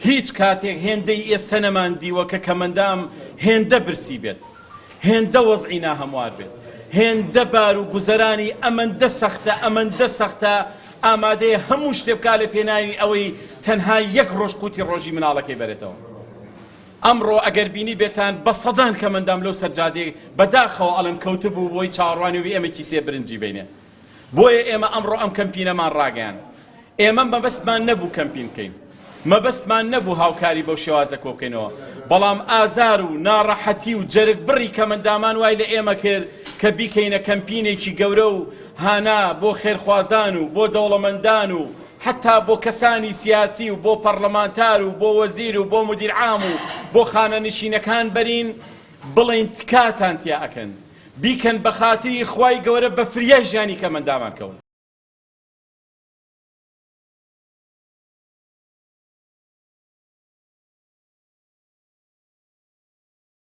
هیچ کاتێک هێندەی ئێستا نەماندیوە کە کەمەندام هێندە برسی بێت، هێندە وەزعی ناهەموار بێت، هێندە بار و گوزەرانی ئەمەندە سەختە ئامادەیە هەموو شتێ بکا لە پێناوی ئەوەی تەنها یەک ڕۆژ قوتی ڕۆژی مناڵەکەی بەرێتەوە. ئەمڕۆ ئەگەر بینی بێتان بە سەدان کەمەندام لەو سەرجادێ بەداخەوە ئەڵم کەوتبوو بۆی چاڕوانیوی ئێمە کیسێ برنجی بینێ. بۆیە ئێمە ئەمڕۆ ئەم کەمپینەمان ڕاگەیان. ئێمە مەبەستمان نەبوو کەمپین بکەین، مەبەستمان نەبوو هاوکاری بەو شێوازە کۆبکەینەوە، بەڵام ئازار و ناڕەحەتی و جەرگ بڕی کەمەندامان وای لە ئێمە کرد کە بیکەینە کەمپینێکی گەورە و هانا بۆ خێرخوازان و بۆ دەوڵەمەندان و حتا بۆ کەسانی سیاسی و بۆ پەرلەمانتار و بۆ وەزیر و بۆ مدیر عام و بۆ خانەنشینەکان بەرین بڵێن تکاتان تیا ئەکەن، بیکەن بە خاتری خوای گەورە بە فریای ژیانی کەمەندامان کەون.